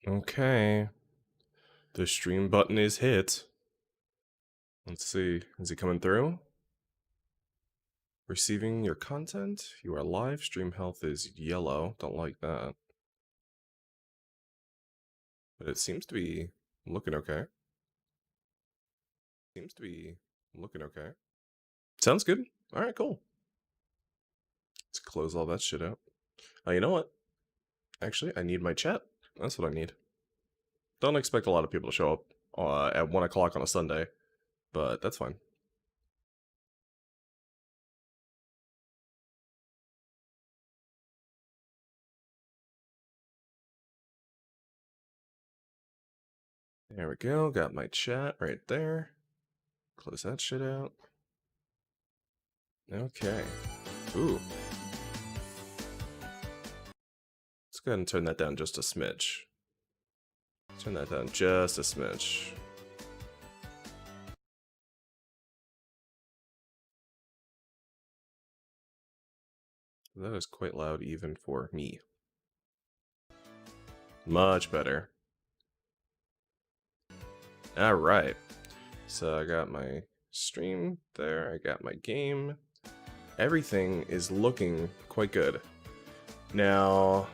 Okay. The stream button is hit. Let's see. Is he coming through? Receiving your content? You are live. Stream health is yellow. Don't like that. But it seems to be looking okay. Seems to be looking okay. Sounds good. Alright, cool. Let's close all that shit out. Oh, you know what? Actually, I need my chat. That's what I need. Don't expect a lot of people to show up at 1 o'clock on a Sunday, but that's fine. There we go. Got my chat right there. Close that shit out. Okay. Ooh. Let's go ahead and turn that down just a smidge. Turn that down just a smidge. That is quite loud even for me. Much better. Alright. So I got my stream there, I got my game. Everything is looking quite good. Now,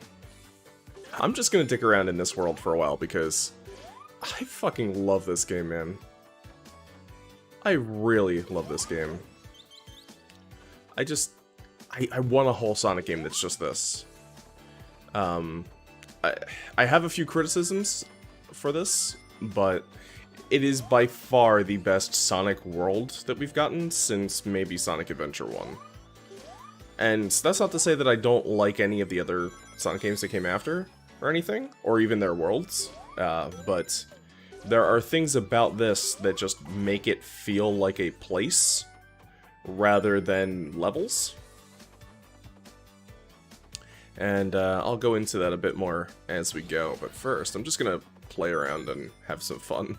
I'm just gonna dick around in this world for a while because I fucking love this game, man. I really love this game. I want a whole Sonic game that's just this. I have a few criticisms for this, but it is by far the best Sonic world that we've gotten since maybe Sonic Adventure 1. And that's not to say that I don't like any of the other Sonic games that came after, or anything, or even their worlds, but there are things about this that just make it feel like a place, rather than levels. And I'll go into that a bit more as we go, but first, I'm just gonna play around and have some fun.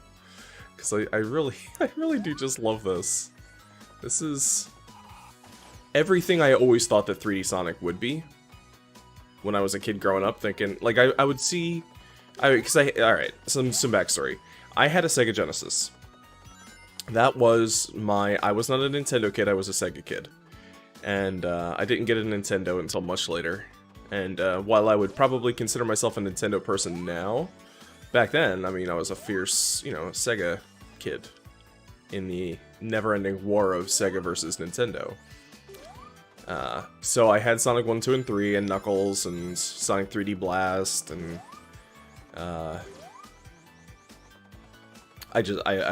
Because I really do just love this. This is everything I always thought that 3D Sonic would be. When I was a kid growing up, thinking, like, I would see... alright, some backstory. I had a Sega Genesis. That was my... I was not a Nintendo kid, I was a Sega kid. And I didn't get a Nintendo until much later. And while I would probably consider myself a Nintendo person now, back then, I mean, I was a fierce, you know, Sega kid in the never-ending war of Sega versus Nintendo. So I had Sonic 1, 2, and 3, and Knuckles, and Sonic 3D Blast, and I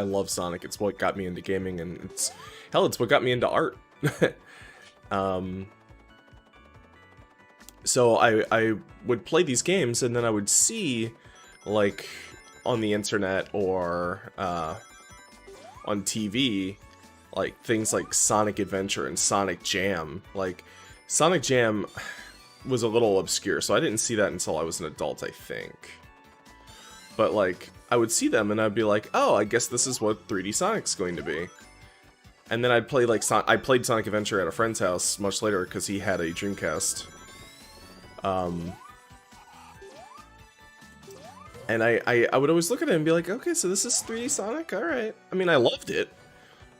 love Sonic. It's what got me into gaming, and it's what got me into art. So I would play these games, and then I would see, like, on the internet or on TV, like, things like Sonic Adventure and Sonic Jam. Like, Sonic Jam was a little obscure, so I didn't see that until I was an adult, I think. But, like, I would see them, and I'd be like, oh, I guess this is what 3D Sonic's going to be. And then I'd play, like, I played Sonic Adventure at a friend's house much later, because he had a Dreamcast. And I would always look at it and be like, okay, so this is 3D Sonic? Alright. I mean, I loved it.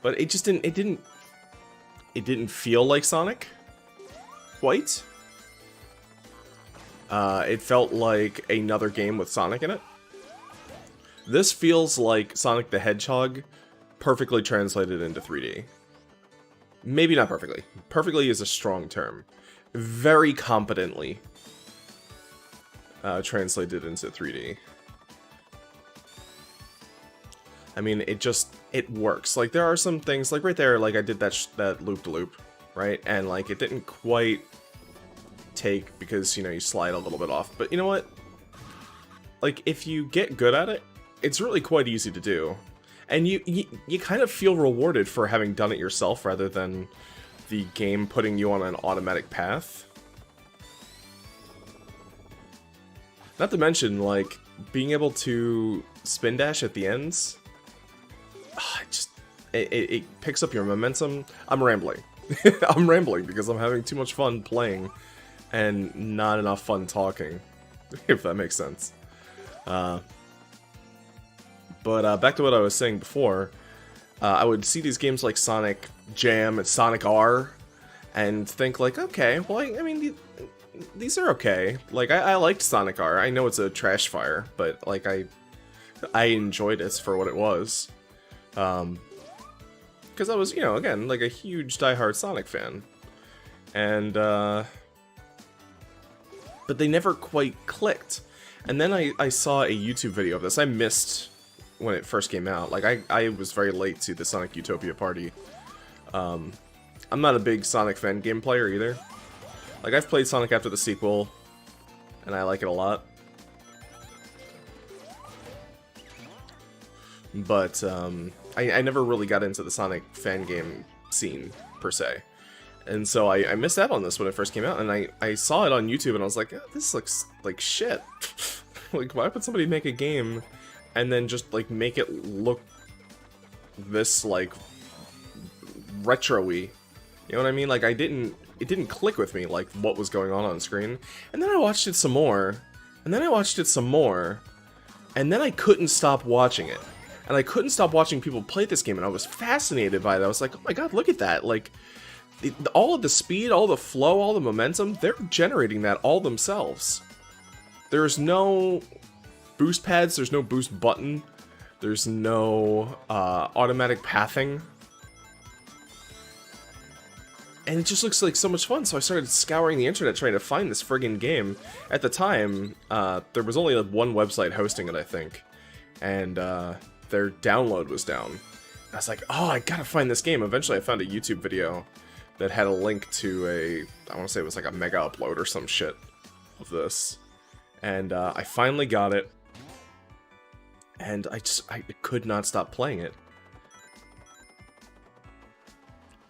But it just didn't, it didn't feel like Sonic. Quite. It felt like another game with Sonic in it. This feels like Sonic the Hedgehog perfectly translated into 3D. Maybe not perfectly. Perfectly is a strong term. Very competently translated into 3D. I mean, it works. Like, there are some things, like right there, like I did that loop-to-loop, right? And like, it didn't quite take because, you know, you slide a little bit off. But you know what? Like, if you get good at it, it's really quite easy to do. And you kind of feel rewarded for having done it yourself rather than the game putting you on an automatic path. Not to mention, like, being able to spin dash at the ends. It picks up your momentum. I'm rambling. I'm rambling because I'm having too much fun playing and not enough fun talking, if that makes sense. But back to what I was saying before, I would see these games like Sonic Jam and Sonic R, and think like, okay, well, I mean, these are okay. Like, I liked Sonic R. I know it's a trash fire, but like, I enjoyed it for what it was. Because I was, you know, again, like a huge diehard Sonic fan. And, but they never quite clicked. And then I saw a YouTube video of this. I missed when it first came out. Like, I was very late to the Sonic Utopia party. I'm not a big Sonic fan game player either. Like, I've played Sonic after the sequel, and I like it a lot. But, I never really got into the Sonic fan game scene, per se. And so I missed out on this when it first came out, and I saw it on YouTube, and I was like, oh, this looks like shit. Like, why would somebody make a game and then just, like, make it look this, like, retro-y? You know what I mean? Like, it didn't click with me, like, what was going on screen. And then I watched it some more, and then I watched it some more, and then I couldn't stop watching it. And I couldn't stop watching people play this game, and I was fascinated by it. I was like, oh my god, look at that. Like, all of the speed, all the flow, all the momentum, they're generating that all themselves. There's no boost pads, there's no boost button, there's no automatic pathing. And it just looks like so much fun, so I started scouring the internet trying to find this friggin' game. At the time, there was only one website hosting it, I think. And, their download was down. I was like, oh, I gotta find this game. Eventually I found a YouTube video that had a link to I want to say it was like a mega upload or some shit of this. And I finally got it. And I could not stop playing it.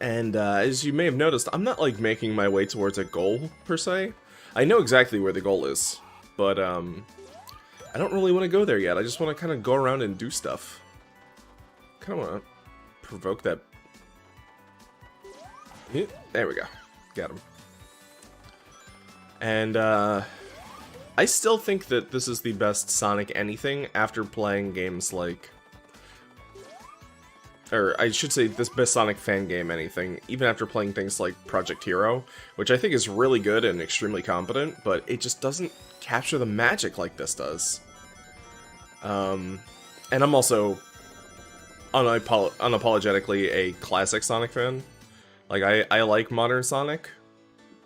And as you may have noticed, I'm not like making my way towards a goal, per se. I know exactly where the goal is, but I don't really want to go there yet. I just want to kind of go around and do stuff. Kind of want to provoke that. There we go. Got him. And I still think that this is the best Sonic anything after playing games like... Or I should say this best Sonic fan game anything, even after playing things like Project Hero, which I think is really good and extremely competent, but it just doesn't capture the magic like this does. And I'm also unapologetically a classic Sonic fan. Like, I like modern Sonic,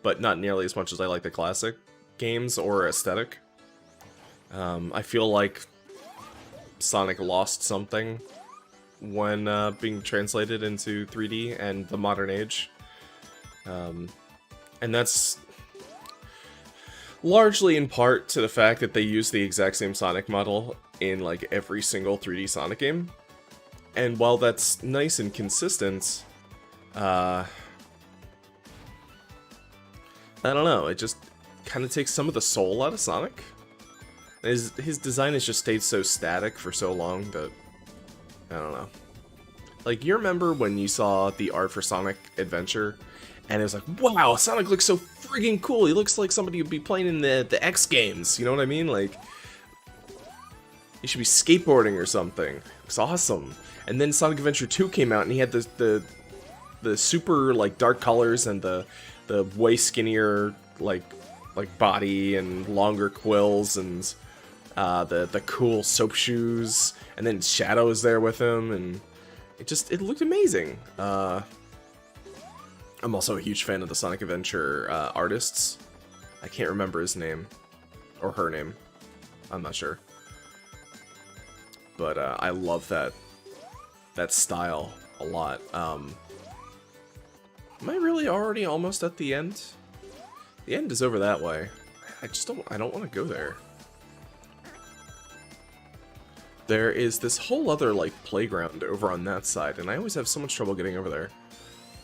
but not nearly as much as I like the classic games or aesthetic. I feel like Sonic lost something when being translated into 3D and the modern age. And that's largely in part to the fact that they use the exact same Sonic model in like every single 3D Sonic game. And while that's nice and consistent, I don't know, it just kind of takes some of the soul out of Sonic. His design has just stayed so static for so long that, I don't know. Like, you remember when you saw the art for Sonic Adventure, and it was like, wow, Sonic looks so friggin' cool, he looks like somebody who'd be playing in the X Games, you know what I mean? Like, he should be skateboarding or something. It's awesome. And then Sonic Adventure 2 came out, and he had the super, like, dark colors and the way skinnier, like body and longer quills and the cool soap shoes, and then Shadow is there with him, and it looked amazing. I'm also a huge fan of the Sonic Adventure artists. I can't remember his name or her name. I'm not sure. But I love that style a lot. Am I really already almost at the end? The end is over that way. I don't want to go there. There is this whole other, like, playground over on that side, and I always have so much trouble getting over there.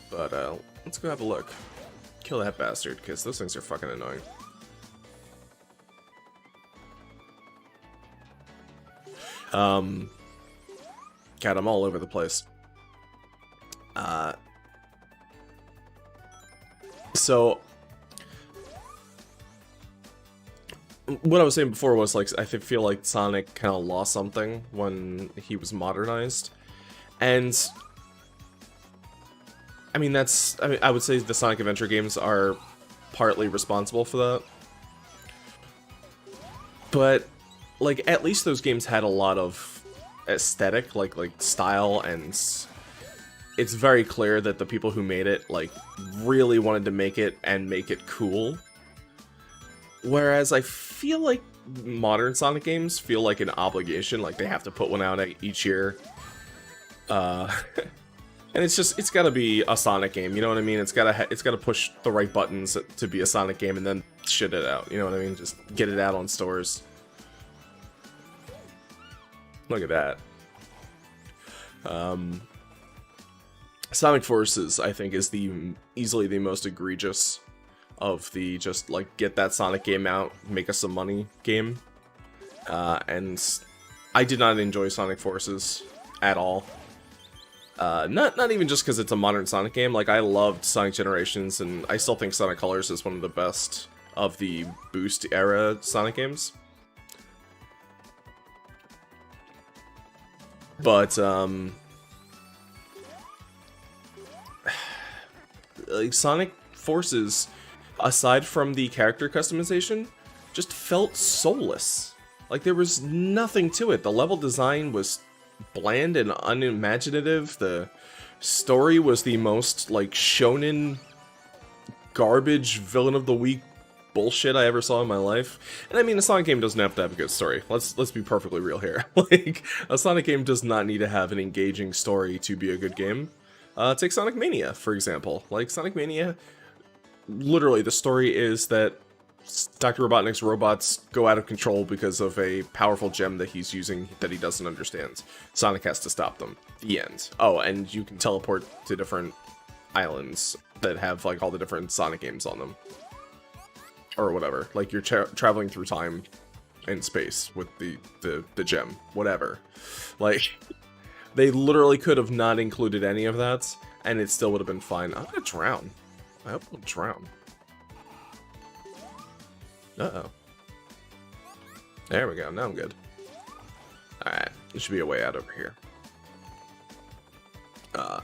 But, let's go have a look. Kill that bastard, because those things are fucking annoying. God, I'm all over the place. So... what I was saying before was, like, I feel like Sonic kind of lost something when he was modernized. And I mean, I would say the Sonic Adventure games are partly responsible for that. But, like, at least those games had a lot of aesthetic, like style, and it's very clear that the people who made it, like, really wanted to make it and make it cool. Whereas I feel like modern Sonic games feel like an obligation, like they have to put one out each year. And it's gotta be a Sonic game, you know what I mean? It's gotta push the right buttons to be a Sonic game and then shit it out, you know what I mean? Just get it out on stores. Look at that. Sonic Forces, I think, is easily the most egregious of the just, like, get that Sonic game out, make us some money game. And I did not enjoy Sonic Forces at all. Not even just because it's a modern Sonic game. Like, I loved Sonic Generations, and I still think Sonic Colors is one of the best of the Boost era Sonic games. But, like, Sonic Forces, aside from the character customization, just felt soulless. Like, there was nothing to it. The level design was bland and unimaginative. The story was the most, like, shonen garbage villain of the week bullshit I ever saw in my life. And I mean, a Sonic game doesn't have to have a good story. Let's be perfectly real here. Like, a Sonic game does not need to have an engaging story to be a good game. Take Sonic Mania, for example. Like, Sonic Mania, literally, the story is that Dr. Robotnik's robots go out of control because of a powerful gem that he's using that he doesn't understand. Sonic has to stop them. The end. Oh, and you can teleport to different islands that have, like, all the different Sonic games on them. Or whatever. Like, you're traveling through time and space with the gem. Whatever. Like, they literally could have not included any of that, and it still would have been fine. I'm gonna drown. I hope I'll drown. Uh-oh. There we go, now I'm good. Alright, there should be a way out over here.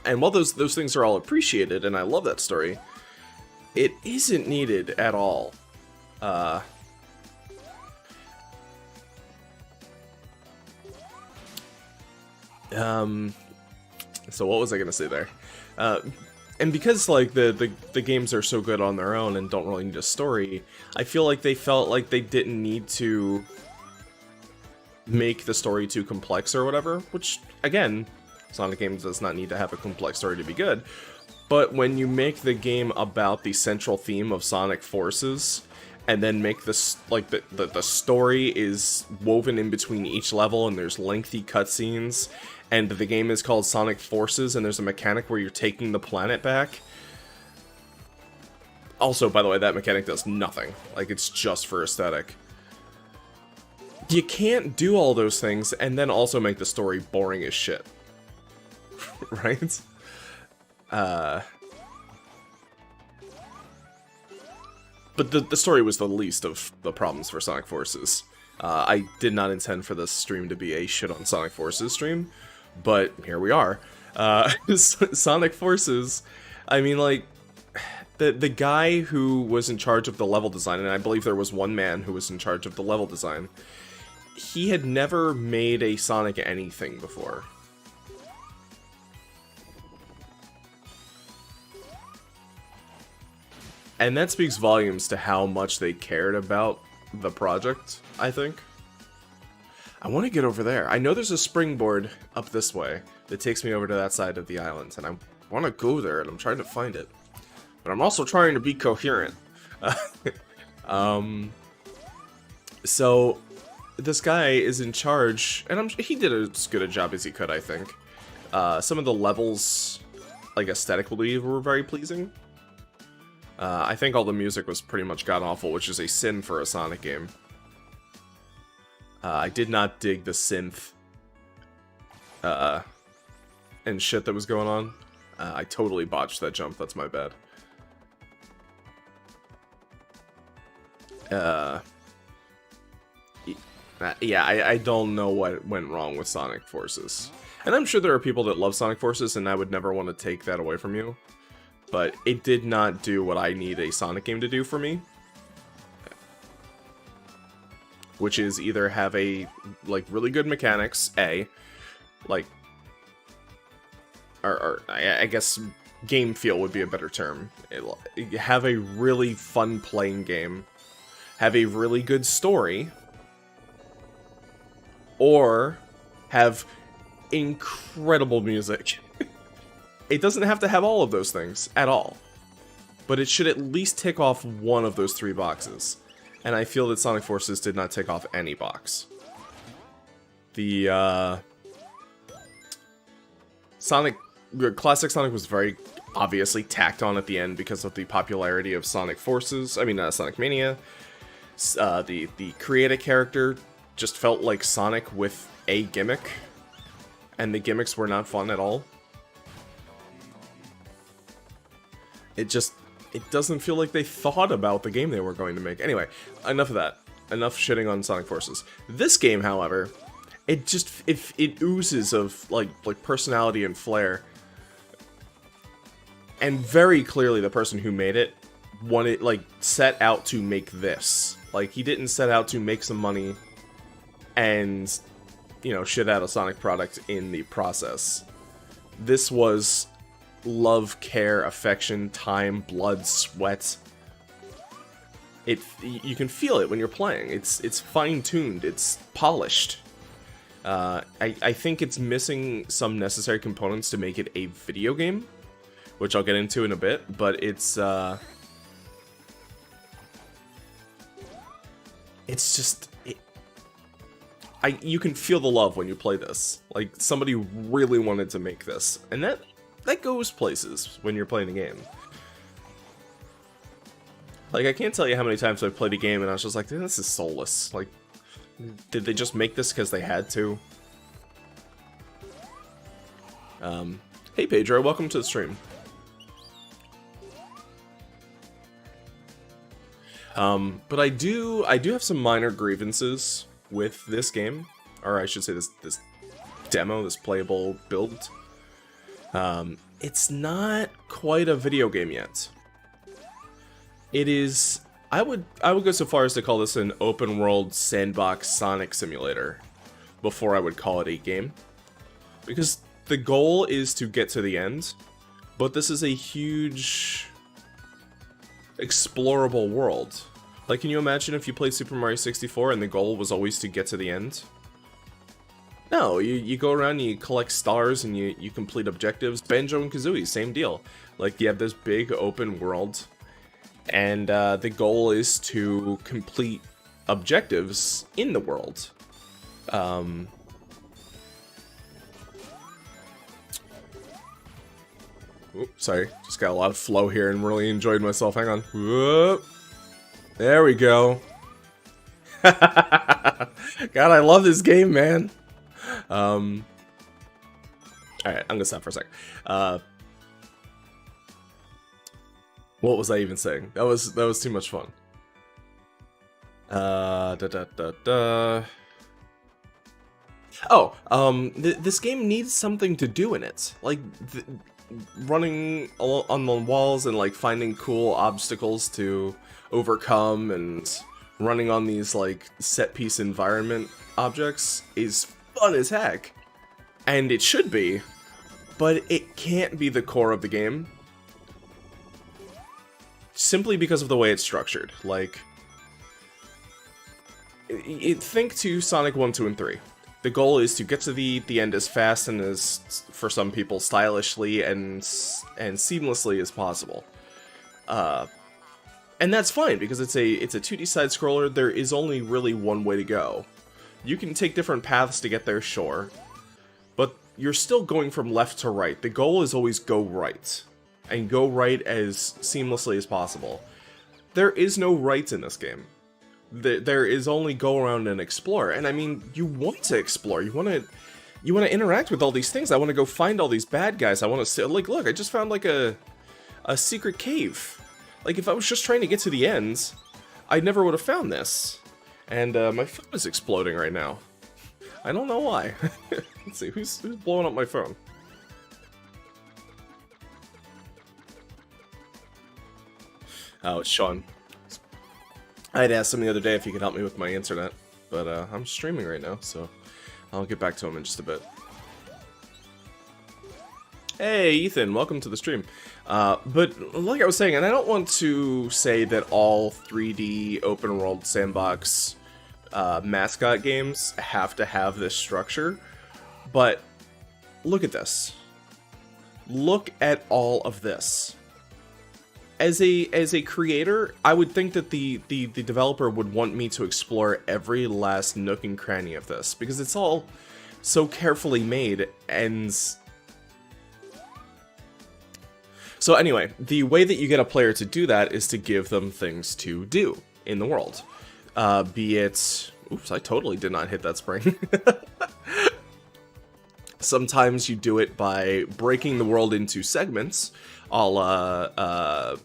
And while those things are all appreciated, and I love that story, it isn't needed at all. So what was I gonna say there? And because, like, the games are so good on their own and don't really need a story, I feel like they felt like they didn't need to make the story too complex or whatever, which, again, Sonic games does not need to have a complex story to be good. But when you make the game about the central theme of Sonic Forces, and then make this, like, the story is woven in between each level, and there's lengthy cutscenes, and the game is called Sonic Forces, and there's a mechanic where you're taking the planet back. Also, by the way, that mechanic does nothing. Like, it's just for aesthetic. You can't do all those things and then also make the story boring as shit. Right? But the story was the least of the problems for Sonic Forces. I did not intend for this stream to be a shit on Sonic Forces stream, but here we are. Sonic Forces, I mean, like, the guy who was in charge of the level design, and I believe there was one man who was in charge of the level design, he had never made a Sonic anything before. And that speaks volumes to how much they cared about the project, I think. I want to get over there. I know there's a springboard up this way that takes me over to that side of the island, and I want to go there, and I'm trying to find it. But I'm also trying to be coherent. So, this guy is in charge, and he did as good a job as he could, I think. Some of the levels, like, aesthetically, were very pleasing. I think all the music was pretty much god-awful, which is a sin for a Sonic game. I did not dig the synth and shit that was going on. I totally botched that jump, that's my bad. Yeah, I don't know what went wrong with Sonic Forces. And I'm sure there are people that love Sonic Forces, and I would never want to take that away from you. But it did not do what I need a Sonic game to do for me. Which is either have a, like, really good mechanics, A, like, or I guess game feel would be a better term. Have a really fun playing game, have a really good story, or have incredible music. It doesn't have to have all of those things at all, but it should at least tick off one of those 3 boxes. And I feel that Sonic Forces did not tick off any box. The classic Sonic was very obviously tacked on at the end because of the popularity of Sonic Forces. I mean, Sonic Mania. The create a character just felt like Sonic with a gimmick, and the gimmicks were not fun at all. It doesn't feel like they thought about the game they were going to make. Anyway, enough of that. Enough shitting on Sonic Forces. This game, however, it oozes of like personality and flair. And very clearly the person who made it set out to make this. Like, he didn't set out to make some money and, you know, shit out a Sonic product in the process. This was love, care, affection, time, blood, sweat. You can feel it when you're playing. It's fine-tuned. It's polished. I think it's missing some necessary components to make it a video game, which I'll get into in a bit, but it's just... you can feel the love when you play this. Like, somebody really wanted to make this. And that goes places when you're playing a game. Like, I can't tell you how many times I've played a game and I was just like, this is soulless. Like, did they just make this because they had to? Hey Pedro, welcome to the stream. But I do have some minor grievances with this game, or I should say this demo, this playable build. It's not quite a video game yet. It is, I would go so far as to call this an open world sandbox Sonic simulator before I would call it a game. Because the goal is to get to the end, but this is a huge explorable world. Like, can you imagine if you played Super Mario 64 and the goal was always to get to the end? No, you go around and you collect stars and you complete objectives. Banjo and Kazooie, same deal. Like, you have this big open world, and the goal is to complete objectives in the world. Oops, sorry, just got a lot of flow here and really enjoyed myself. Hang on. Whoop. There we go. God, I love this game, man. Alright, I'm gonna stop for a sec. What was I even saying? That was too much fun. This game needs something to do in it. Like, running on the walls and, like, finding cool obstacles to overcome and running on these, like, set-piece environment objects is fun as heck. And it should be, but it can't be the core of the game. Simply because of the way it's structured. Like, think to Sonic 1, 2, and 3. The goal is to get to the end as fast and as, for some people, stylishly and seamlessly as possible. And that's fine, because it's a 2D side-scroller. There is only really one way to go. You can take different paths to get there, sure, but you're still going from left to right. The goal is always go right, and go right as seamlessly as possible. There is no right in this game. There is only go around and explore, and I mean, you want to explore. You want to interact with all these things. I want to go find all these bad guys. I want to like, look, I just found like a secret cave. Like, if I was just trying to get to the end, I never would have found this. And my phone is exploding right now. I don't know why. Let's see, who's blowing up my phone? Oh, it's Sean. I had asked him the other day if he could help me with my internet, but I'm streaming right now, so I'll get back to him in just a bit. Hey, Ethan, welcome to the stream. But like I was saying, and I don't want to say that all 3D open world sandbox mascot games have to have this structure, but look at this. Look at all of this. As a creator, I would think that the developer would want me to explore every last nook and cranny of this, because it's all so carefully made. And so anyway, the way that you get a player to do that is to give them things to do in the world. Be it... Oops, I totally did not hit that spring. Sometimes you do it by breaking the world into segments, a la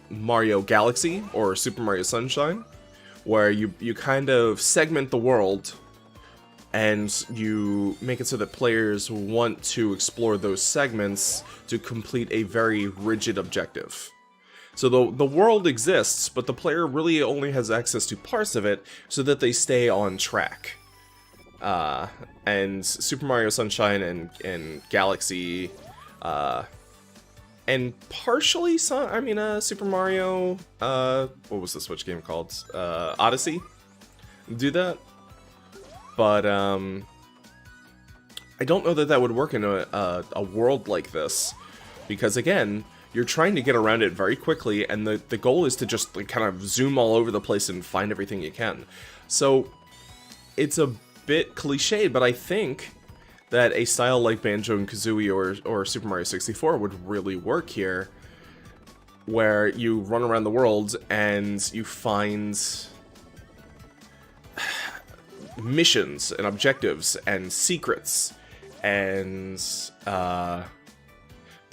Mario Galaxy or Super Mario Sunshine, where you kind of segment the world and you make it so that players want to explore those segments to complete a very rigid objective. So the world exists, but the player really only has access to parts of it so that they stay on track. And Super Mario Sunshine and Galaxy, and partially Super Mario, what was the Switch game called? Odyssey? Do that. But, I don't know that that would work in a world like this. Because, again, you're trying to get around it very quickly, and the goal is to just like, kind of zoom all over the place and find everything you can. So, it's a bit cliched, but I think that a style like Banjo and Kazooie or Super Mario 64 would really work here, where you run around the world and you find missions and objectives and secrets, and there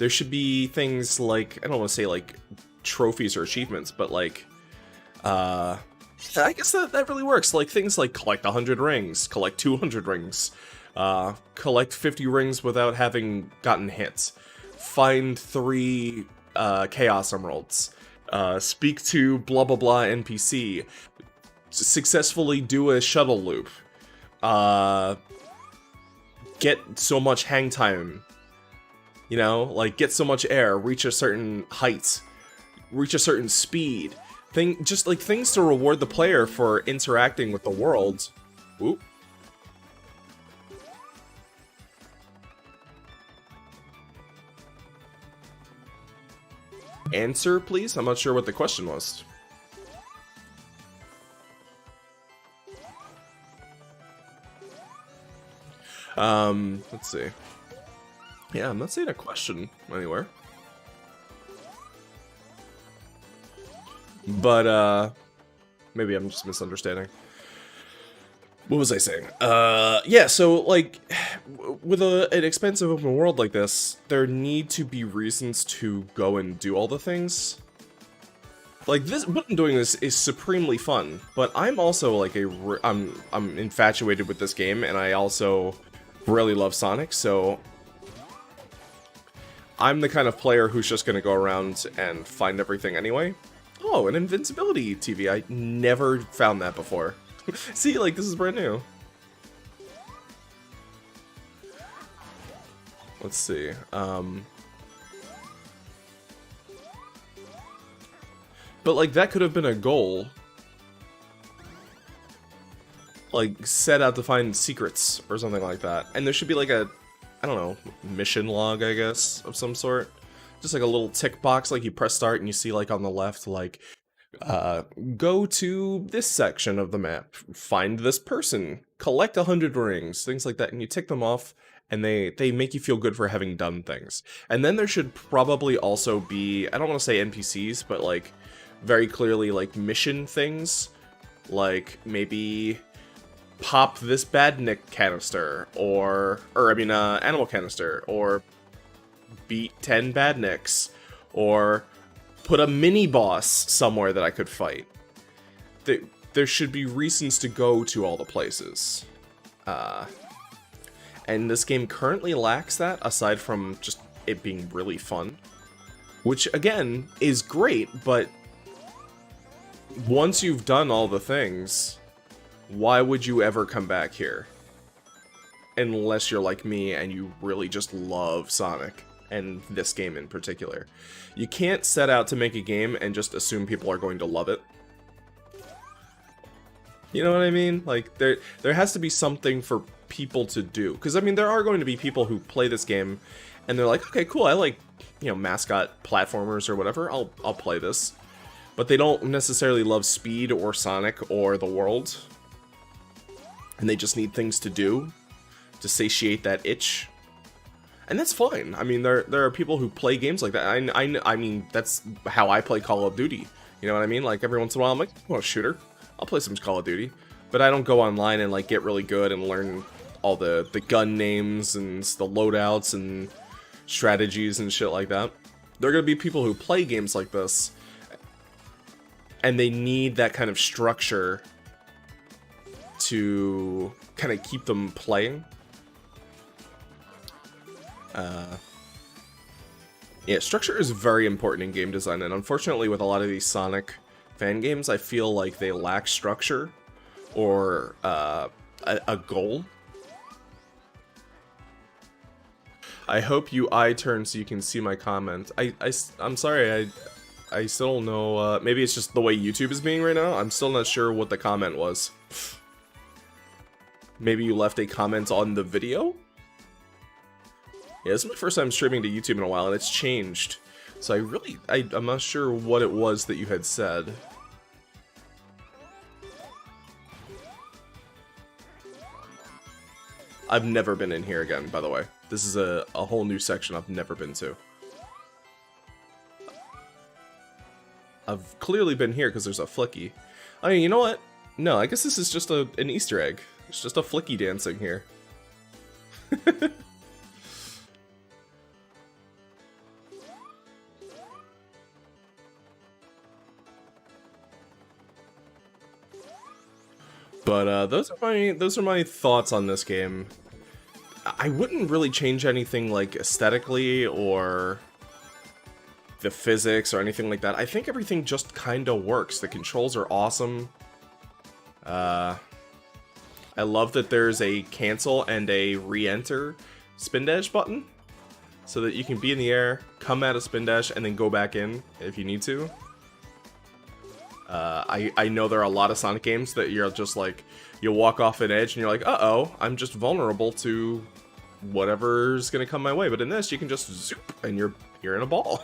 should be things like, I don't want to say like trophies or achievements, but like I guess that really works. Like things like collect 100 rings, collect 200 rings, collect 50 rings without having gotten hit, find 3 Chaos Emeralds, speak to blah blah blah NPC, successfully do a shuttle loop, get so much hang time, you know, like get so much air, reach a certain height, reach a certain speed. Just like things to reward the player for interacting with the world. Oop. Answer, please? I'm not sure what the question was. Let's see. Yeah, I'm not seeing a question anywhere. But, maybe I'm just misunderstanding. What was I saying? Yeah, so, like, with an expensive open world like this, there need to be reasons to go and do all the things. Like, what I'm doing this is supremely fun, but I'm also, like, I'm infatuated with this game, and I also really love Sonic, so I'm the kind of player who's just gonna go around and find everything anyway. Oh, an invincibility TV. I never found that before. See, like, this is brand new. Let's see. But, like, that could have been a goal. Like, set out to find secrets or something like that. And there should be, like, a, I don't know, mission log, I guess, of some sort. Just like a little tick box, like you press start and you see like on the left, like, go to this section of the map, find this person, collect 100 rings, things like that, and you tick them off, and they make you feel good for having done things. And then there should probably also be, I don't want to say NPCs, but like, very clearly like mission things, like maybe pop this badnik canister, or animal canister, or beat 10 badniks, or put a mini-boss somewhere that I could fight. there should be reasons to go to all the places. And this game currently lacks that, aside from just it being really fun. Which, again, is great, but once you've done all the things, why would you ever come back here? Unless you're like me and you really just love Sonic, and this game in particular. You can't set out to make a game and just assume people are going to love it. You know what I mean? Like, there has to be something for people to do. Because, I mean, there are going to be people who play this game, and they're like, okay, cool, I like, you know, mascot platformers or whatever, I'll play this. But they don't necessarily love Speed or Sonic or the world. And they just need things to do to satiate that itch. And that's fine. I mean, there are people who play games like that. I mean, that's how I play Call of Duty. You know what I mean? Like, every once in a while, I'm like, oh, shooter. I'll play some Call of Duty. But I don't go online and, like, get really good and learn all the gun names and the loadouts and strategies and shit like that. There are going to be people who play games like this, and they need that kind of structure to kind of keep them playing. Yeah, structure is very important in game design, and unfortunately with a lot of these Sonic fan games, I feel like they lack structure or a goal. I hope you eye turn so you can see my comment. I'm sorry, I still don't know, maybe it's just the way YouTube is being right now. I'm still not sure what the comment was. Maybe you left a comment on the video? Yeah, this is my first time streaming to YouTube in a while, and it's changed. So I'm not sure what it was that you had said. I've never been in here again, by the way. This is a whole new section I've never been to. I've clearly been here because there's a flicky. I mean, you know what? No, I guess this is just an Easter egg. It's just a flicky dancing here. But those are my thoughts on this game. I wouldn't really change anything like aesthetically or the physics or anything like that. I think everything just kinda works. The controls are awesome. I love that there's a cancel and a re-enter spin dash button, so that you can be in the air, come out of spin dash, and then go back in if you need to. I know there are a lot of Sonic games that you're just like, you walk off an edge and you're like, uh-oh, I'm just vulnerable to whatever's gonna come my way. But in this, you can just zoop and you're in a ball.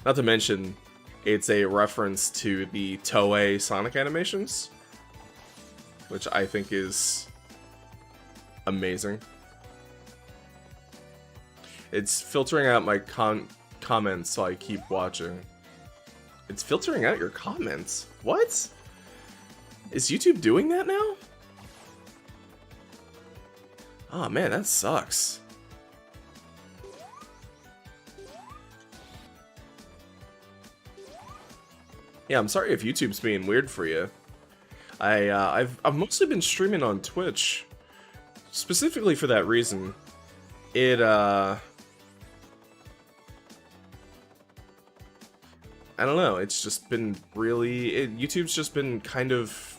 Not to mention, it's a reference to the Toei Sonic animations, which I think is amazing. It's filtering out my comments, so I keep watching. It's filtering out your comments? What? Is YouTube doing that now? Oh man, that sucks. Yeah, I'm sorry if YouTube's being weird for you. I've mostly been streaming on Twitch, specifically for that reason. I don't know, it's just been really... YouTube's just been kind of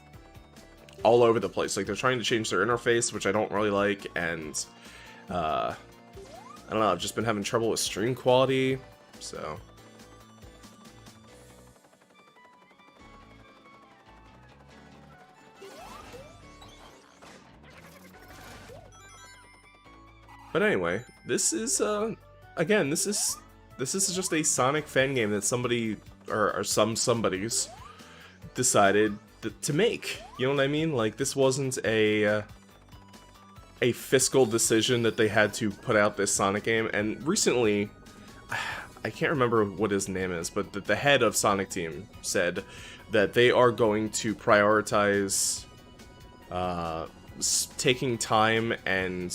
all over the place. Like, they're trying to change their interface, which I don't really like, and... I don't know, I've just been having trouble with stream quality, so... But anyway, this is, again, this is just a Sonic fan game that somebody, or some somebodies, decided to make. You know what I mean? Like, this wasn't a fiscal decision that they had to put out this Sonic game. And recently, I can't remember what his name is, but the head of Sonic Team said that they are going to prioritize taking time and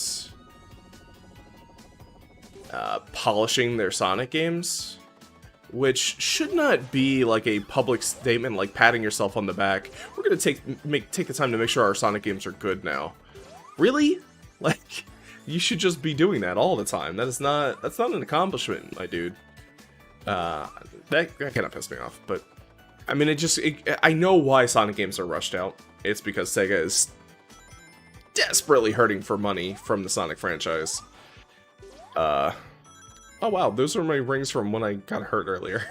polishing their Sonic games which should not be like a public statement, like patting yourself on the back. We're gonna take the time to make sure our Sonic games are good now. Really? Like, you should just be doing that all the time. That's not an accomplishment, my dude. That kind of pissed me off, but I mean, I know why Sonic games are rushed out. It's because Sega is desperately hurting for money from the Sonic franchise. Oh wow, those are my rings from when I got hurt earlier.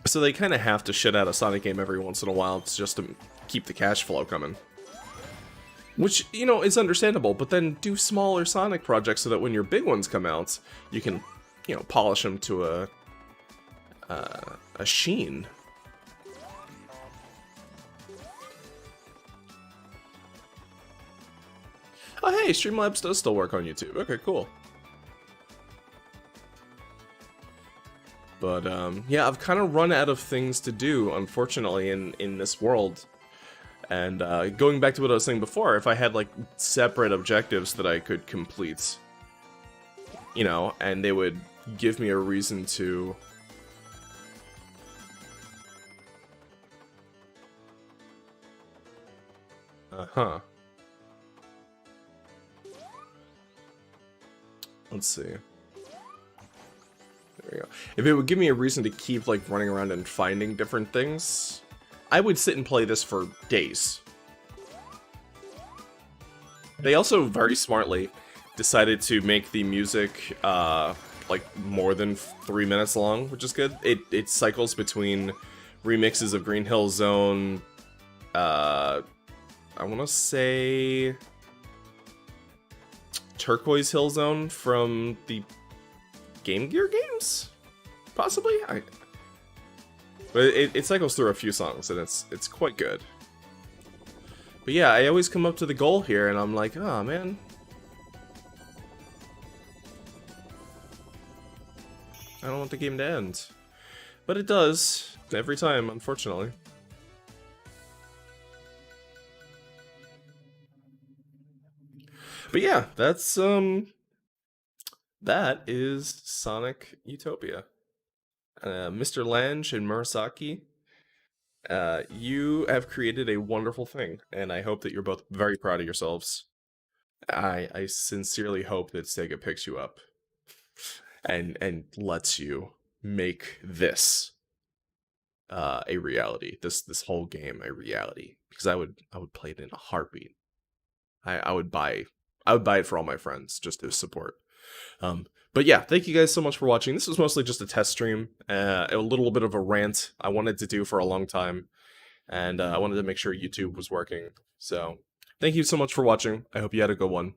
So they kind of have to shit out a Sonic game every once in a while just to keep the cash flow coming. Which, you know, is understandable, but then do smaller Sonic projects so that when your big ones come out, you can, you know, polish them to a sheen. Oh hey, Streamlabs does still work on YouTube. Okay, cool. But, yeah, I've kind of run out of things to do, unfortunately, in this world. And, going back to what I was saying before, if I had, like, separate objectives that I could complete, you know, and they would give me a reason to... Uh-huh. Let's see. There we go. If it would give me a reason to keep, like, running around and finding different things, I would sit and play this for days. They also, very smartly, decided to make the music, like, more than 3 minutes long, which is good. It cycles between remixes of Green Hill Zone, I want to say Turquoise Hill Zone from the Game Gear games? Possibly? But it cycles through a few songs, and it's quite good. But yeah, I always come up to the goal here, and I'm like, oh man. I don't want the game to end. But it does, every time, unfortunately. But yeah, that's, that is Sonic Utopia. Mr. Lange and Murasaki, you have created a wonderful thing, and I hope that you're both very proud of yourselves. I sincerely hope that Sega picks you up and lets you make this a reality. This whole game a reality, because I would play it in a heartbeat. I would buy it for all my friends just to support. But yeah, thank you guys so much for watching. This was mostly just a test stream, a little bit of a rant I wanted to do for a long time, and I wanted to make sure YouTube was working. So thank you so much for watching. I hope you had a good one,